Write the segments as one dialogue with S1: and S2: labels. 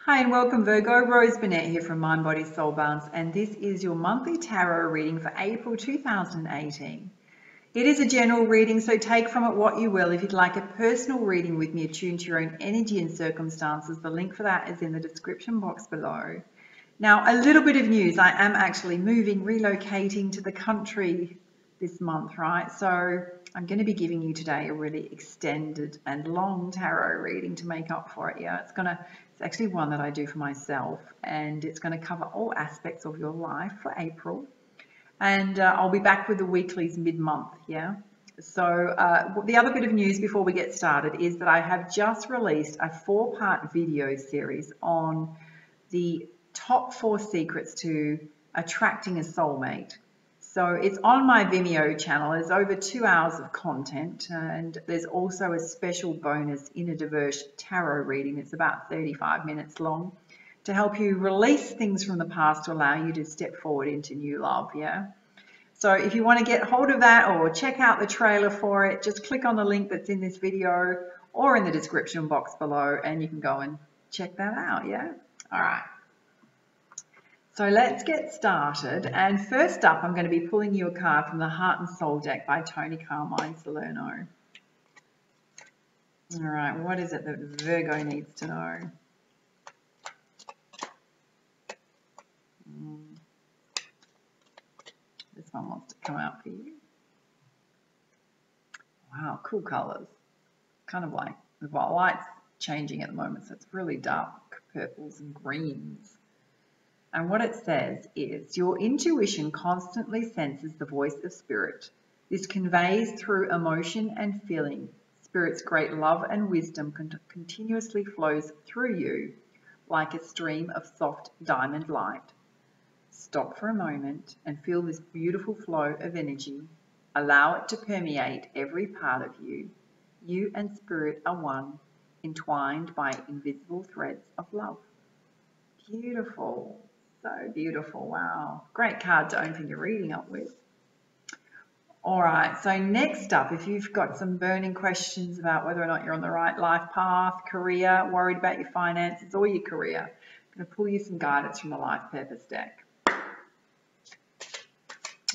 S1: Hi and welcome Virgo, Rose Burnett here from Mind, Body, Soul Balance, and this is your monthly tarot reading for April 2018. It is a general reading, so take from it what you will. If you'd like a personal reading with me attuned to your own energy and circumstances, the link for that is in the description box below. Now, a little bit of news. I am actually relocating to the country this month, right? So I'm going to be giving you today a really extended and long tarot reading to make up for it. Yeah, it's actually one that I do for myself, and it's going to cover all aspects of your life for April. And I'll be back with the weeklies mid-month, yeah? So the other bit of news before we get started is that I have just released a 4-part video series on the top 4 secrets to attracting a soulmate. So it's on my Vimeo channel. There's over 2 hours of content, and there's also a special bonus inner diverse tarot reading. It's about 35 minutes long to help you release things from the past to allow you to step forward into new love, yeah? So if you want to get hold of that or check out the trailer for it, just click on the link that's in this video or in the description box below and you can go and check that out, yeah? All right. So let's get started. And first up, I'm going to be pulling you a card from the Heart and Soul deck by Tony Carmine Salerno. All right, what is it that Virgo needs to know? This one wants to come out for you. Wow, cool colors. Kind of like the light's changing at the moment, so it's really dark purples and greens. And what it says is, your intuition constantly senses the voice of spirit. This conveys through emotion and feeling. Spirit's great love and wisdom continuously flows through you like a stream of soft diamond light. Stop for a moment and feel this beautiful flow of energy. Allow it to permeate every part of you. You and spirit are one, entwined by invisible threads of love. Beautiful. So beautiful. Wow. Great card to open your reading up with. All right. So next up, if you've got some burning questions about whether or not you're on the right life path, career, worried about your finances or your career, I'm going to pull you some guidance from the Life Purpose deck.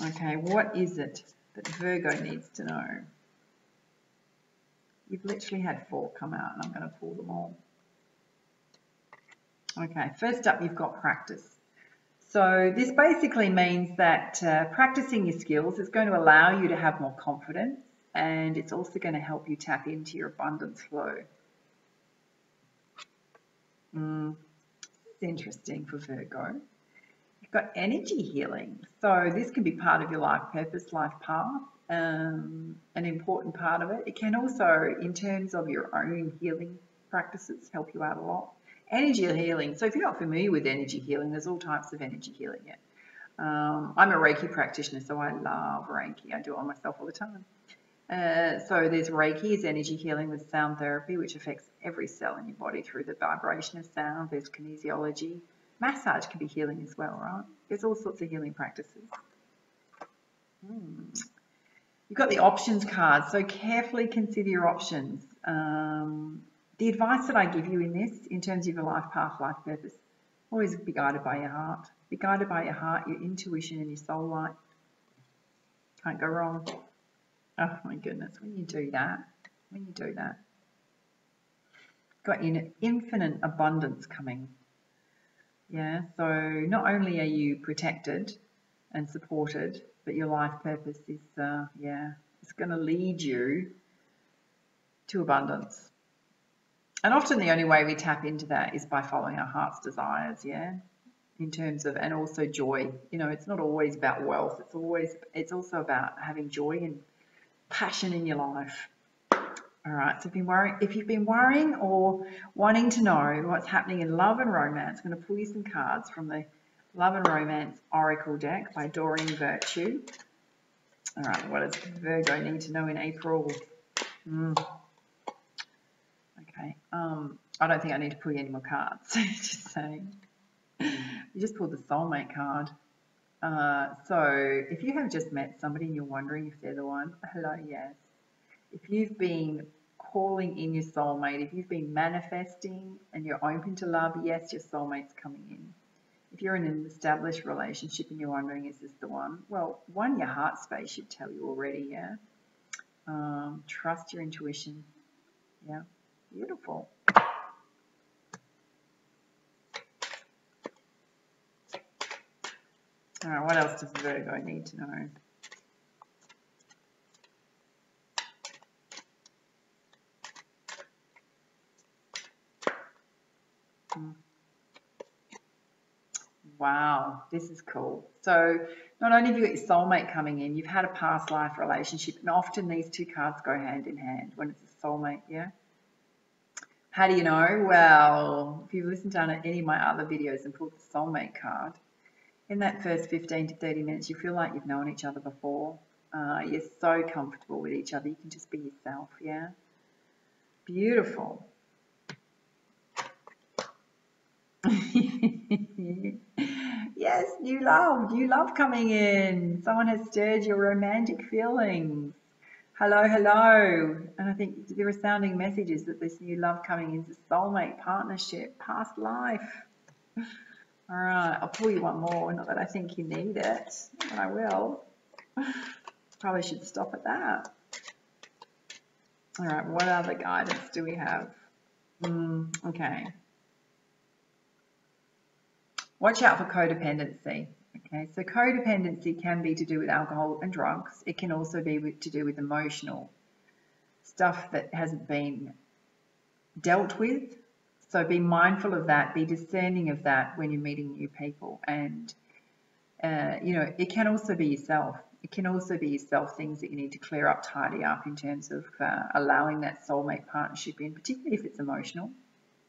S1: Okay. What is it that Virgo needs to know? You've literally had 4 come out, and I'm going to pull them all. Okay. First up, you've got practice. So this basically means that practicing your skills is going to allow you to have more confidence, and it's also going to help you tap into your abundance flow. It's interesting for Virgo. You've got energy healing. So this can be part of your life purpose, life path, an important part of it. It can also, in terms of your own healing practices, help you out a lot. Energy healing. So if you're not familiar with energy healing, there's all types of energy healing. Yeah. I'm a Reiki practitioner, so I love Reiki. I do it on myself all the time. So there's Reiki, is energy healing with sound therapy, which affects every cell in your body through the vibration of sound. There's kinesiology. Massage can be healing as well, right? There's all sorts of healing practices. You've got the options card, so carefully consider your options. The advice that I give you in this, in terms of your life path, life purpose, always be guided by your heart. Be guided by your heart, your intuition and your soul light. Can't go wrong. Oh my goodness, when you do that, got infinite abundance coming. Yeah, so not only are you protected and supported, but your life purpose is, it's going to lead you to abundance. And often the only way we tap into that is by following our heart's desires, yeah? In terms of, and also joy. You know, it's not always about wealth. It's also about having joy and passion in your life. All right, so if you've been worrying or wanting to know what's happening in love and romance, I'm going to pull you some cards from the Love and Romance Oracle deck by Doreen Virtue. All right, what does Virgo need to know in April? Okay, I don't think I need to pull you any more cards, just saying. You just pulled the Soulmate card. So if you have just met somebody and you're wondering if they're the one, hello, yes. If you've been calling in your soulmate. If you've been manifesting and you're open to love, yes, your soulmate's coming in. If you're in an established relationship and you're wondering, is this the one? Well, one, your heart space should tell you already, yeah? Trust your intuition. Yeah, beautiful. All right, what else does Virgo need to know? Wow, this is cool. So not only have you got your soulmate coming in, you've had a past life relationship, and often these two cards go hand in hand when it's a soulmate, yeah? How do you know? Well, if you've listened to any of my other videos and pulled the soulmate card, in that first 15 to 30 minutes, you feel like you've known each other before. You're so comfortable with each other. You can just be yourself, yeah? Beautiful. Yes, new love coming in. Someone has stirred your romantic feelings. Hello, hello. And I think the resounding message is that this new love coming in is a soulmate partnership, past life. All right, I'll pull you one more. Not that I think you need it, but I will. Probably should stop at that. All right, what other guidance do we have? Okay. Watch out for codependency. Okay, so codependency can be to do with alcohol and drugs. It can also be to do with emotional stuff that hasn't been dealt with. So be mindful of that. Be discerning of that when you're meeting new people. And, you know, it can also be yourself. It can also be yourself, things that you need to clear up, tidy up in terms of allowing that soulmate partnership in, particularly if it's emotional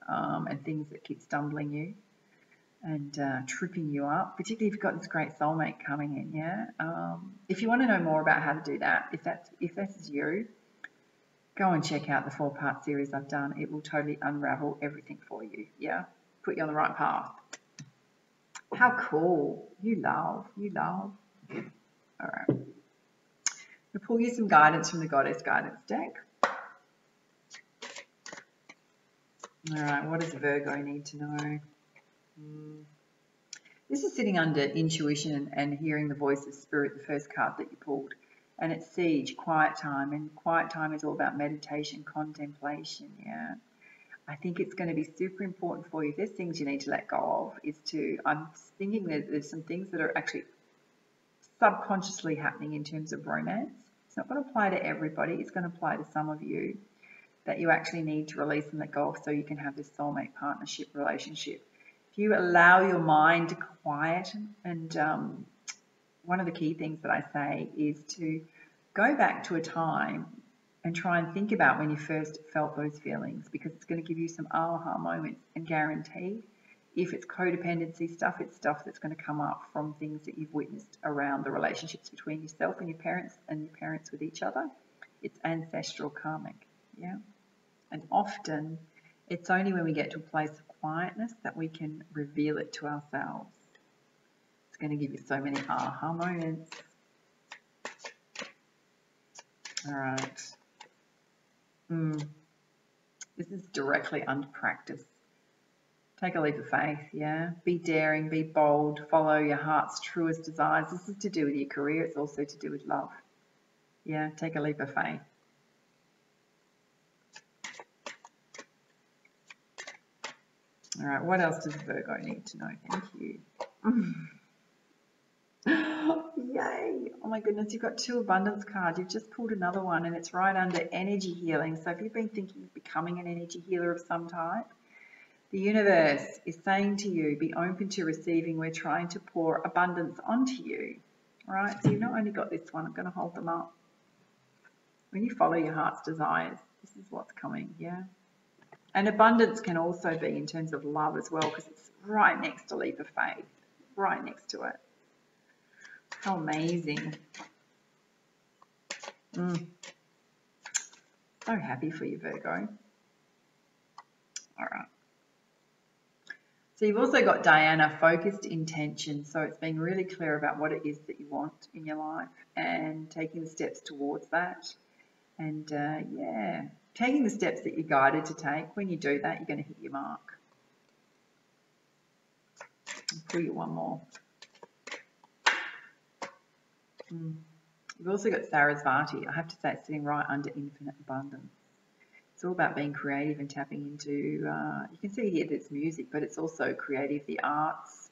S1: and things that keep stumbling you and tripping you up, particularly if you've got this great soulmate coming in, yeah? If you want to know more about how to do that, if that's you, go and check out the 4-part series I've done. It will totally unravel everything for you, yeah? Put you on the right path. How cool. You love. All right. I'll pull you some guidance from the Goddess Guidance deck. All right, what does Virgo need to know? This is sitting under intuition and hearing the voice of spirit, the first card that you pulled. And it's siege, quiet time. And quiet time is all about meditation, contemplation, yeah? I think it's going to be super important for you. If there's things you need to let go of, I'm thinking that there's some things that are actually subconsciously happening in terms of romance. It's not going to apply to everybody. It's going to apply to some of you that you actually need to release and let go of so you can have this soulmate partnership relationship. If you allow your mind to quiet, and one of the key things that I say is to go back to a time and try and think about when you first felt those feelings, because it's going to give you some aha moments, and guaranteed, if it's codependency stuff, it's stuff that's going to come up from things that you've witnessed around the relationships between yourself and your parents with each other. It's ancestral karmic, yeah? And often it's only when we get to a place of quietness that we can reveal it to ourselves. It's going to give you so many aha moments. All right. This is directly under practice. Take a leap of faith, yeah? Be daring, be bold, follow your heart's truest desires. This is to do with your career. It's also to do with love. Yeah, take a leap of faith. All right, what else does Virgo need to know? Thank you. Yay! Oh my goodness, you've got 2 abundance cards. You've just pulled another one, and it's right under energy healing. So if you've been thinking of becoming an energy healer of some type, the universe is saying to you, be open to receiving. We're trying to pour abundance onto you. All right, so you've not only got this one, I'm going to hold them up. When you follow your heart's desires, this is what's coming, yeah? And abundance can also be in terms of love as well, because it's right next to leap of faith, right next to it. How amazing. So happy for you, Virgo. All right. So you've also got Diana, focused intention. So it's being really clear about what it is that you want in your life and taking the steps towards that. And yeah, taking the steps that you're guided to take. When you do that, you're going to hit your mark. I'll pull you one more. You've also got Sarasvati. I have to say it's sitting right under infinite abundance. It's all about being creative and tapping into, you can see here there's music, but it's also creative, the arts.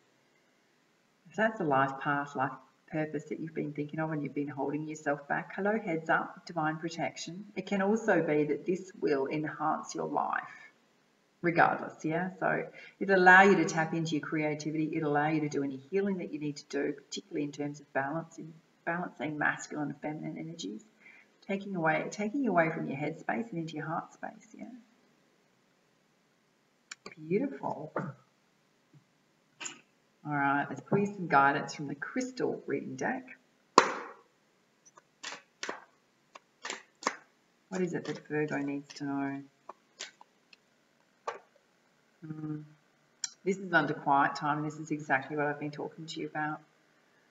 S1: If that's a life path, life purpose that you've been thinking of and you've been holding yourself back, hello, heads up, divine protection. It can also be that this will enhance your life, regardless, yeah? So it'll allow you to tap into your creativity. It'll allow you to do any healing that you need to do, particularly in terms of balancing masculine and feminine energies. Taking away from your head space and into your heart space, yeah. Beautiful. All right, let's pull you some guidance from the crystal reading deck. What is it that Virgo needs to know? This is under quiet time, and this is exactly what I've been talking to you about.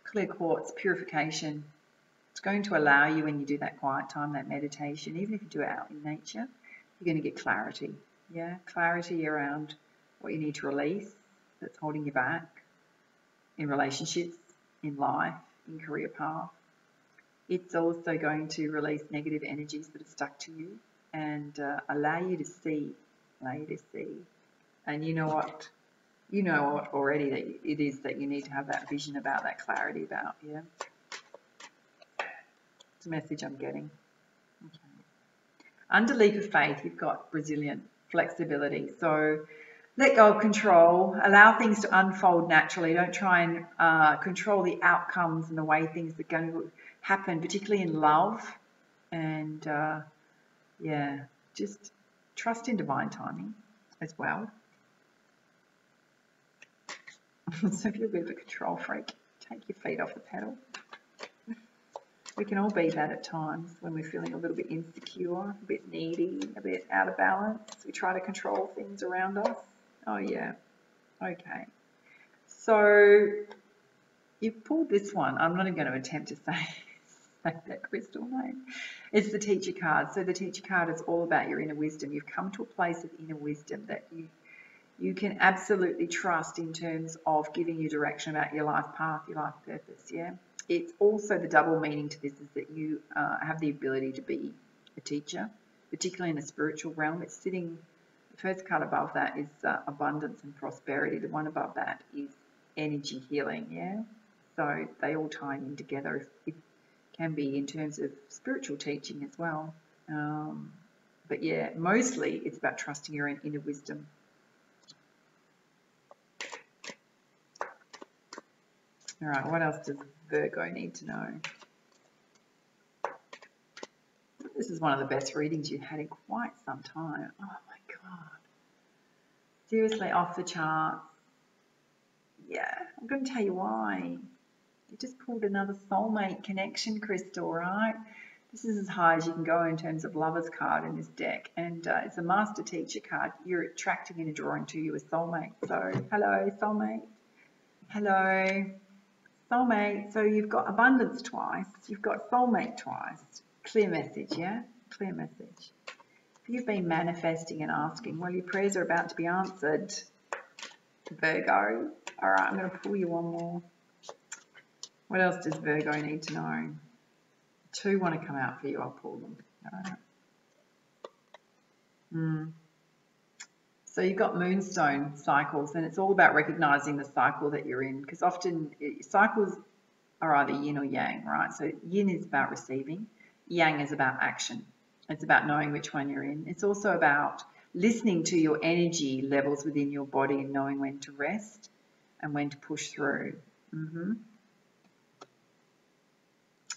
S1: Clear quartz, purification. It's going to allow you, when you do that quiet time, that meditation, even if you do it out in nature, you're going to get clarity. Yeah, clarity around what you need to release that's holding you back in relationships, in life, in career path. It's also going to release negative energies that are stuck to you and allow you to see. And you know what already that it is that you need to have that vision about, that clarity about, yeah. It's a message I'm getting. Okay. Under leap of faith, you've got resilient flexibility. So let go of control, allow things to unfold naturally. Don't try and control the outcomes and the way things are going to happen, particularly in love. And yeah, just trust in divine timing as well. So if you're a bit of a control freak, take your feet off the pedal. We can all be that at times when we're feeling a little bit insecure, a bit needy, a bit out of balance. We try to control things around us. Oh yeah, okay. So you've pulled this one. I'm not even going to attempt to say that crystal name. It's the teacher card. So the teacher card is all about your inner wisdom. You've come to a place of inner wisdom that you can absolutely trust in terms of giving you direction about your life path, your life purpose, yeah? It's also the double meaning to this is that you have the ability to be a teacher, particularly in the spiritual realm. It's sitting, the first card above that is abundance and prosperity. The one above that is energy healing, yeah? So they all tie in together. It can be in terms of spiritual teaching as well. But yeah, mostly it's about trusting your own inner wisdom. All right, what else does Virgo need to know? This is one of the best readings you've had in quite some time. Oh my God. Seriously, off the charts. Yeah, I'm going to tell you why. You just pulled another soulmate connection crystal, right? This is as high as you can go in terms of lover's card in this deck. And it's a master teacher card. You're attracting and drawing to you a soulmate. So, hello, soulmate. Hello. Soulmate, so you've got abundance twice, you've got soulmate twice. Clear message, yeah? Clear message. If you've been manifesting and asking, well, your prayers are about to be answered, Virgo. All right, I'm going to pull you one more. What else does Virgo need to know? Two want to come out for you, I'll pull them. All right. So you've got moonstone cycles, and it's all about recognizing the cycle that you're in, because often cycles are either yin or yang, right? So yin is about receiving, yang is about action. It's about knowing which one you're in. It's also about listening to your energy levels within your body and knowing when to rest and when to push through.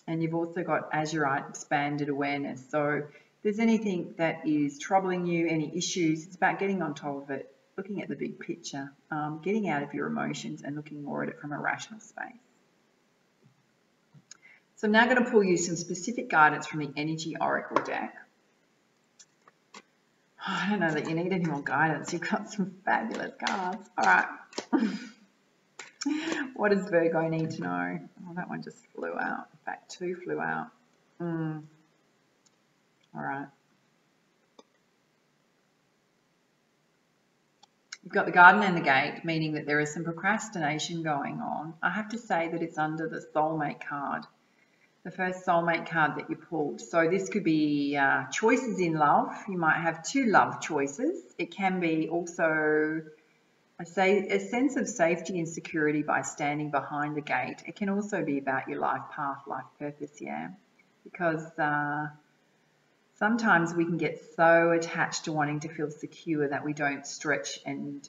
S1: And you've also got Azurite, expanded awareness. So if there's anything that is troubling you, any issues, it's about getting on top of it, looking at the big picture, getting out of your emotions and looking more at it from a rational space. So I'm now going to pull you some specific guidance from the Energy Oracle deck. I don't know that you need any more guidance. You've got some fabulous cards. All right. What does Virgo need to know? Oh, that one just flew out. In fact, two flew out. All right. You've got the Garden and the Gate, meaning that there is some procrastination going on. I have to say that it's under the Soulmate card, the first Soulmate card that you pulled. So this could be choices in love. You might have 2 love choices. It can be also a sense of safety and security by standing behind the gate. It can also be about your life path, life purpose, yeah. Because sometimes we can get so attached to wanting to feel secure that we don't stretch and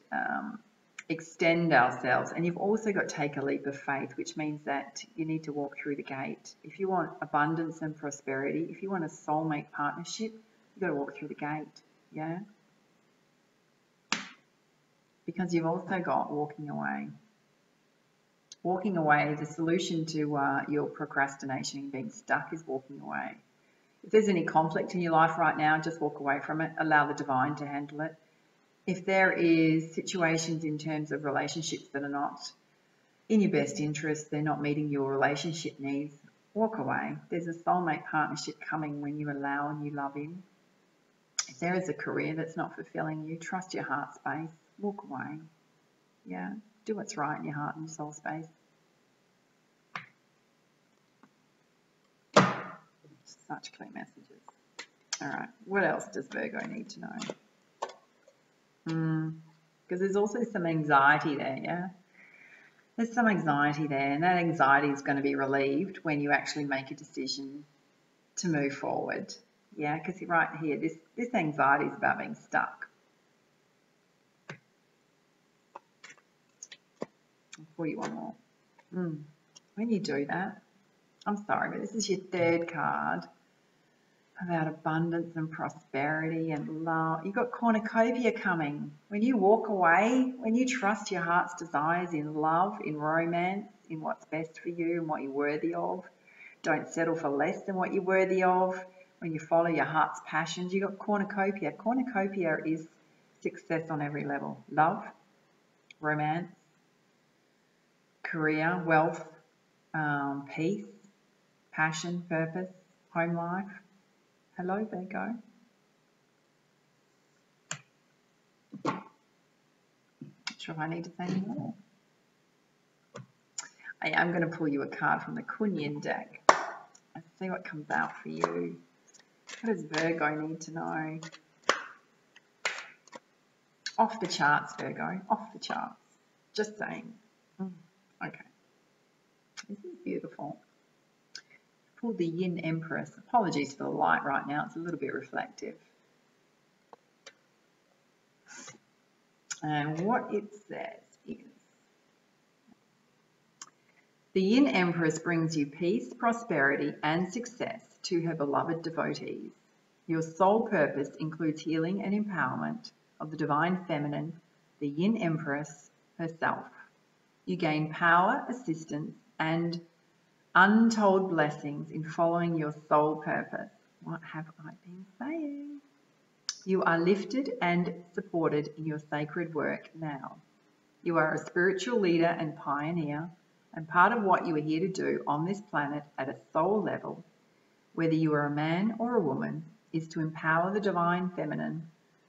S1: extend ourselves. And you've also got to take a leap of faith, which means that you need to walk through the gate. If you want abundance and prosperity, if you want a soulmate partnership, you've got to walk through the gate, yeah? Because you've also got walking away. Walking away, the solution to your procrastination and being stuck is walking away. If there's any conflict in your life right now, just walk away from it. Allow the divine to handle it. If there is situations in terms of relationships that are not in your best interest, they're not meeting your relationship needs, walk away. There's a soulmate partnership coming when you allow and you love in. If there is a career that's not fulfilling you, trust your heart space. Walk away. Yeah, do what's right in your heart and soul space. Such clear messages. All right, what else does Virgo need to know? Because there's also some anxiety there, yeah? There's some anxiety there, and that anxiety is going to be relieved when you actually make a decision to move forward. Yeah, because right here, this anxiety is about being stuck. I'll pull you one more. When you do that, I'm sorry, but this is your 3rd card about abundance and prosperity and love. You've got cornucopia coming. When you walk away, when you trust your heart's desires in love, in romance, in what's best for you and what you're worthy of, don't settle for less than what you're worthy of. When you follow your heart's passions, you've got cornucopia. Cornucopia is success on every level. Love, romance, career, wealth, peace, passion, purpose, home life. Hello, Virgo. Not sure if I need to say any more. I'm going to pull you a card from the Kunyin deck. Let's see what comes out for you. What does Virgo need to know? Off the charts, Virgo. Off the charts. Just saying. Okay. This is beautiful. Pulled the Yin Empress. Apologies for the light right now. It's a little bit reflective. And what it says is, the Yin Empress brings you peace, prosperity, and success to her beloved devotees. Your soul purpose includes healing and empowerment of the divine feminine, the Yin Empress herself. You gain power, assistance, and untold blessings in following your soul purpose. What have I been saying? You are lifted and supported in your sacred work now. You are a spiritual leader and pioneer, and part of what you are here to do on this planet at a soul level, whether you are a man or a woman, is to empower the divine feminine,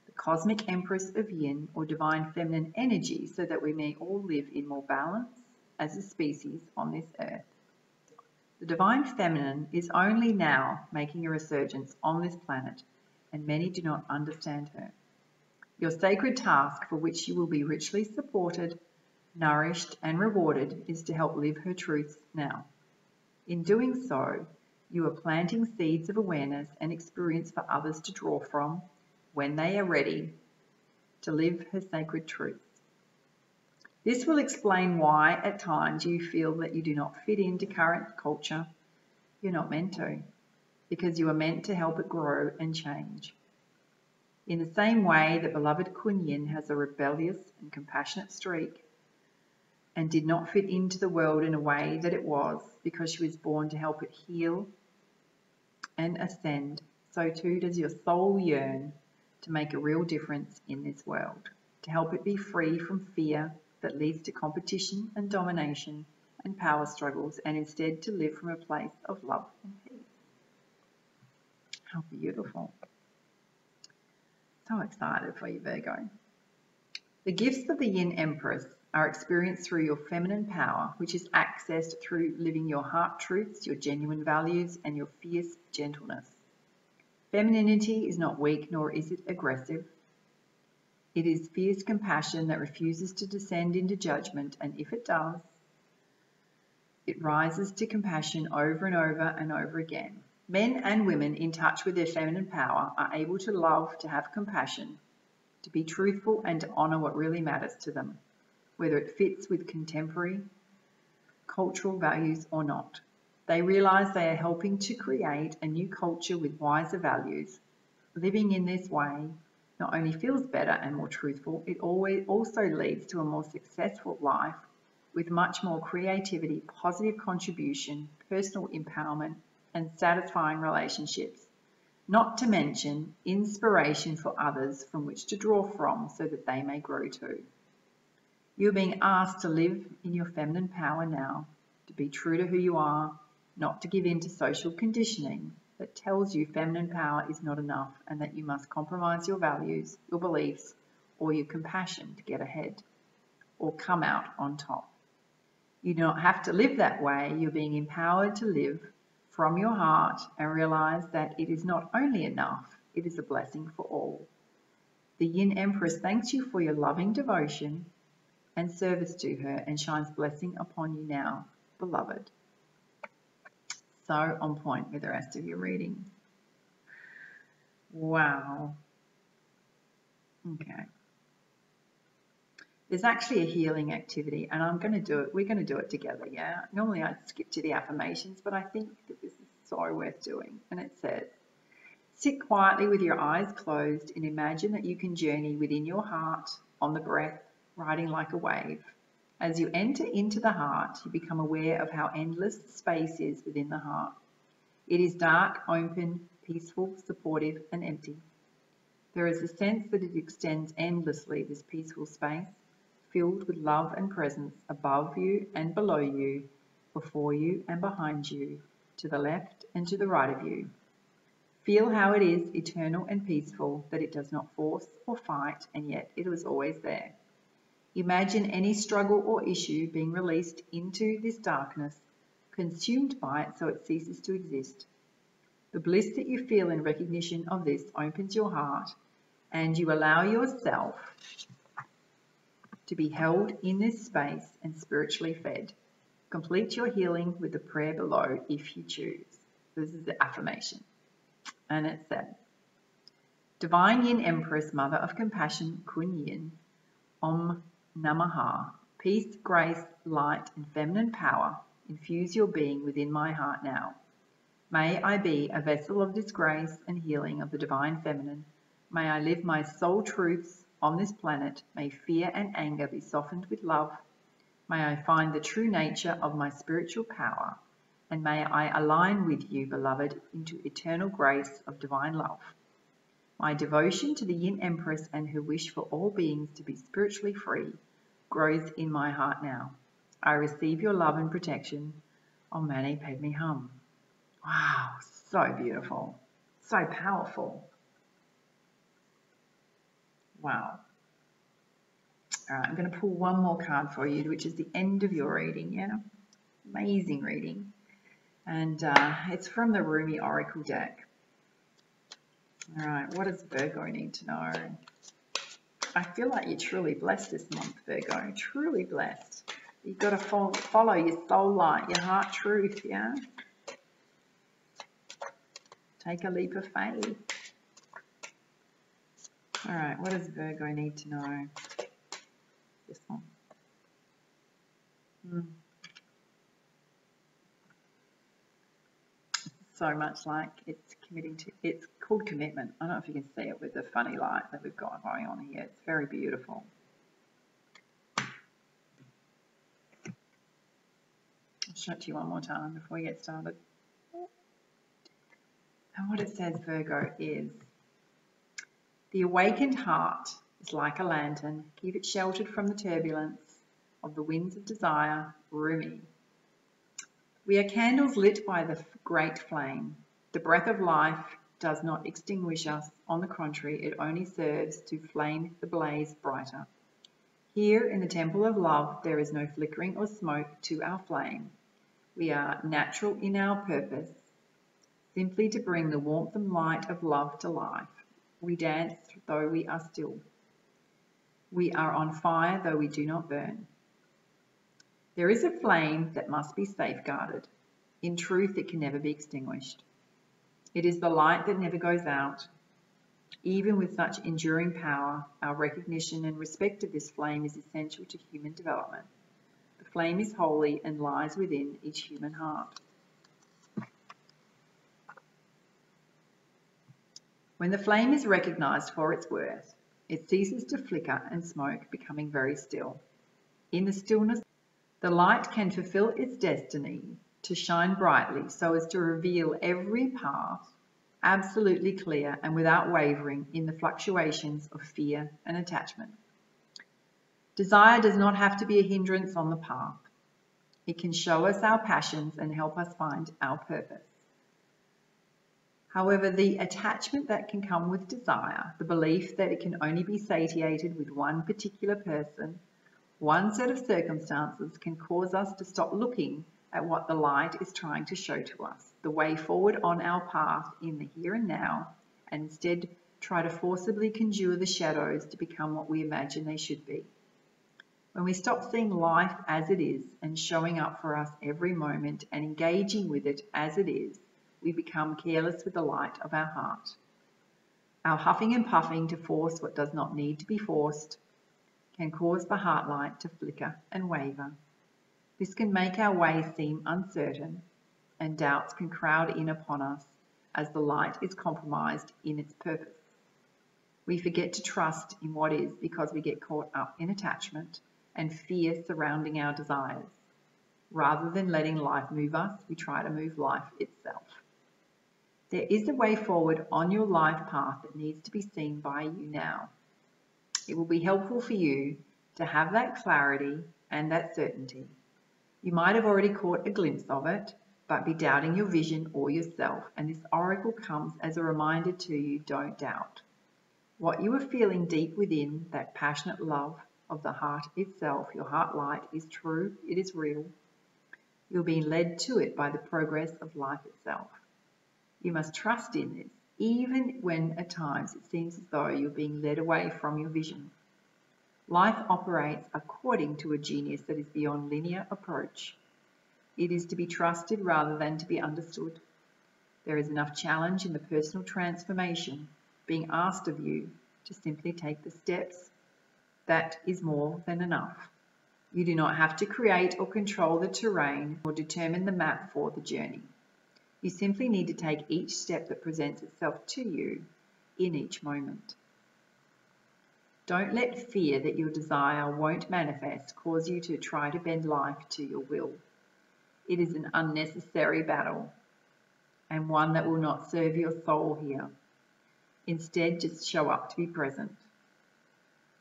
S1: the cosmic empress of yin or divine feminine energy, so that we may all live in more balance as a species on this earth. The divine feminine is only now making a resurgence on this planet, and many do not understand her. Your sacred task, for which you will be richly supported, nourished, and rewarded, is to help live her truths now. In doing so, you are planting seeds of awareness and experience for others to draw from when they are ready to live her sacred truths. This will explain why at times you feel that you do not fit into current culture. You're not meant to, because you are meant to help it grow and change. In the same way that beloved Kunyin has a rebellious and compassionate streak and did not fit into the world in a way that it was because she was born to help it heal and ascend, so too does your soul yearn to make a real difference in this world, to help it be free from fear that leads to competition and domination and power struggles, and instead to live from a place of love and peace. How beautiful. So excited for you, Virgo. The gifts of the Yin Empress are experienced through your feminine power, which is accessed through living your heart truths, your genuine values, and your fierce gentleness. Femininity is not weak, nor is it aggressive. It is fierce compassion that refuses to descend into judgment, and if it does, it rises to compassion over and over and over again. Men and women in touch with their feminine power are able to love, to have compassion, to be truthful, and to honour what really matters to them, whether it fits with contemporary cultural values or not. They realise they are helping to create a new culture with wiser values. Living in this way not only feels better and more truthful, it also leads to a more successful life with much more creativity, positive contribution, personal empowerment, and satisfying relationships. Not to mention inspiration for others from which to draw from so that they may grow too. You're being asked to live in your feminine power now, to be true to who you are, not to give in to social conditioning that tells you feminine power is not enough and that you must compromise your values, your beliefs, or your compassion to get ahead or come out on top. You do not have to live that way. You're being empowered to live from your heart and realize that it is not only enough, it is a blessing for all. The Yin Empress thanks you for your loving devotion and service to her and shines blessing upon you now, beloved. So on point with the rest of your reading. Wow. Okay. There's actually a healing activity and I'm going to do it. We're going to do it together, yeah? Normally I'd skip to the affirmations, but I think that this is so worth doing. And it says, sit quietly with your eyes closed and imagine that you can journey within your heart on the breath, riding like a wave. As you enter into the heart, you become aware of how endless space is within the heart. It is dark, open, peaceful, supportive, and empty. There is a sense that it extends endlessly, this peaceful space, filled with love and presence above you and below you, before you and behind you, to the left and to the right of you. Feel how it is eternal and peaceful, that it does not force or fight, and yet it is always there. Imagine any struggle or issue being released into this darkness, consumed by it so it ceases to exist. The bliss that you feel in recognition of this opens your heart, and you allow yourself to be held in this space and spiritually fed. Complete your healing with the prayer below if you choose. This is the affirmation. And it said, Divine Yin Empress, Mother of Compassion, Kun Yin, Om Namaha, peace, grace, light, and feminine power, infuse your being within my heart now. May I be a vessel of this grace and healing of the Divine Feminine. May I live my soul truths on this planet. May fear and anger be softened with love. May I find the true nature of my spiritual power. And may I align with you, beloved, into eternal grace of divine love. My devotion to the Yin Empress and her wish for all beings to be spiritually free grows in my heart now. I receive your love and protection. Om Mani Padme Hum. Wow, so beautiful, so powerful. Wow. All right, I'm going to pull one more card for you, which is the end of your reading, yeah? Amazing reading. And it's from the Rumi Oracle deck. All right, what does Virgo need to know? I feel like you're truly blessed this month, Virgo, truly blessed. You've got to follow your soul light, your heart truth, yeah? Take a leap of faith. All right, what does Virgo need to know? This one. So much like it's committing to, it's called commitment. I don't know if you can see it with the funny light that we've got going on here. It's very beautiful. I'll show it to you one more time before we get started. And what it says, Virgo, is the awakened heart is like a lantern. Keep it sheltered from the turbulence of the winds of desire. Rumi. We are candles lit by the great flame. The breath of life does not extinguish us. On the contrary, it only serves to flame the blaze brighter. Here in the Temple of Love, there is no flickering or smoke to our flame. We are natural in our purpose, simply to bring the warmth and light of love to life. We dance though we are still. We are on fire though we do not burn. There is a flame that must be safeguarded. In truth, it can never be extinguished. It is the light that never goes out. Even with such enduring power, our recognition and respect of this flame is essential to human development. The flame is holy and lies within each human heart. When the flame is recognized for its worth, it ceases to flicker and smoke, becoming very still. In the stillness, the light can fulfill its destiny to shine brightly so as to reveal every path absolutely clear and without wavering in the fluctuations of fear and attachment. Desire does not have to be a hindrance on the path. It can show us our passions and help us find our purpose. However, the attachment that can come with desire, the belief that it can only be satiated with one particular person, one set of circumstances, can cause us to stop looking at what the light is trying to show to us, the way forward on our path in the here and now, and instead try to forcibly conjure the shadows to become what we imagine they should be. When we stop seeing life as it is and showing up for us every moment and engaging with it as it is, we become careless with the light of our heart. Our huffing and puffing to force what does not need to be forced can cause the heart light to flicker and waver. This can make our way seem uncertain, and doubts can crowd in upon us as the light is compromised in its purpose. We forget to trust in what is because we get caught up in attachment and fear surrounding our desires. Rather than letting life move us, we try to move life itself. There is a way forward on your life path that needs to be seen by you now. It will be helpful for you to have that clarity and that certainty. You might have already caught a glimpse of it, but be doubting your vision or yourself, and this oracle comes as a reminder to you, don't doubt. What you are feeling deep within, that passionate love of the heart itself, your heart light, is true, it is real. You're being led to it by the progress of life itself. You must trust in this, even when at times it seems as though you're being led away from your vision. Life operates according to a genius that is beyond linear approach. It is to be trusted rather than to be understood. There is enough challenge in the personal transformation being asked of you to simply take the steps. That is more than enough. You do not have to create or control the terrain or determine the map for the journey. You simply need to take each step that presents itself to you in each moment. Don't let fear that your desire won't manifest cause you to try to bend life to your will. It is an unnecessary battle and one that will not serve your soul here. Instead, just show up to be present.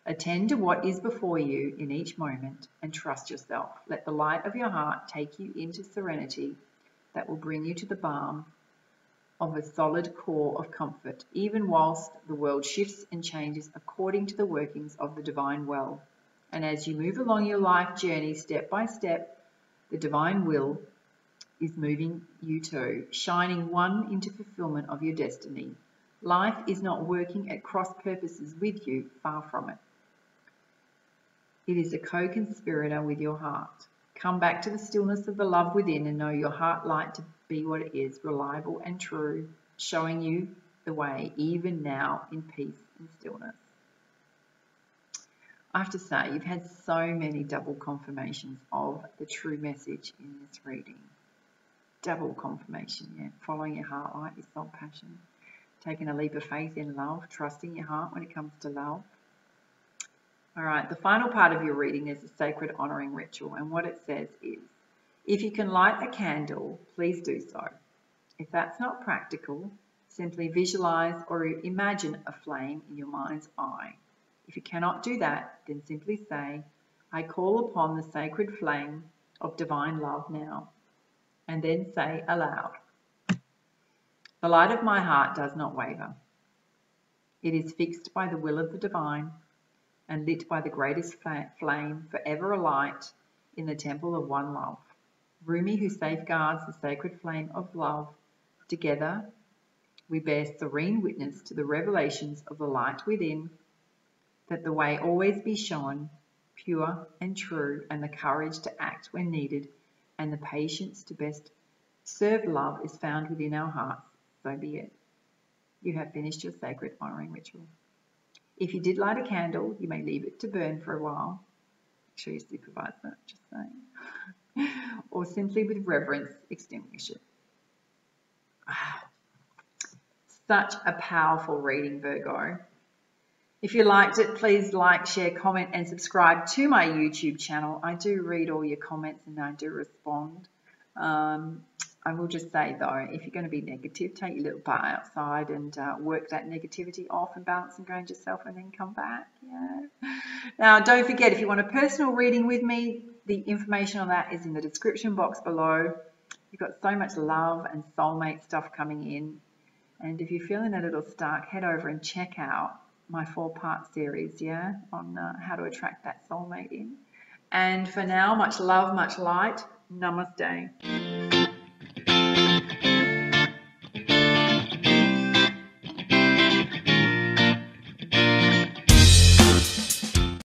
S1: Attend to what is before you in each moment and trust yourself. Let the light of your heart take you into serenity that will bring you to the balm of a solid core of comfort, even whilst the world shifts and changes according to the workings of the divine will. And as you move along your life journey step by step, the divine will is moving you too, shining one into fulfillment of your destiny. Life is not working at cross purposes with you, far from it. It is a co-conspirator with your heart. Come back to the stillness of the love within and know your heart light to be what it is, reliable and true, showing you the way, even now in peace and stillness. I have to say, you've had so many double confirmations of the true message in this reading. Double confirmation, yeah. Following your heart light, your soul passion. Taking a leap of faith in love, trusting your heart when it comes to love. All right, the final part of your reading is the sacred honoring ritual, and what it says is, if you can light a candle, please do so. If that's not practical, simply visualize or imagine a flame in your mind's eye. If you cannot do that, then simply say, I call upon the sacred flame of divine love now, and then say aloud, the light of my heart does not waver. It is fixed by the will of the divine. and lit by the greatest flame, forever alight in the temple of one love. Rumi, who safeguards the sacred flame of love. Together, we bear serene witness to the revelations of the light within, that the way always be shown, pure and true, and the courage to act when needed, and the patience to best serve love is found within our hearts. So be it. You have finished your sacred honouring ritual. If you did light a candle, you may leave it to burn for a while. Make sure you supervise that, just saying. Or simply with reverence, extinguish it. Wow. Such a powerful reading, Virgo. If you liked it, please like, share, comment, and subscribe to my YouTube channel. I do read all your comments and I do respond. I will just say though, if you're going to be negative, take your little butt outside and work that negativity off and balance and ground yourself, and then come back. Yeah. Now, don't forget, if you want a personal reading with me, the information on that is in the description box below. You've got so much love and soulmate stuff coming in. And if you're feeling a little stuck, head over and check out my 4-part series, yeah, on how to attract that soulmate in. And for now, much love, much light. Namaste.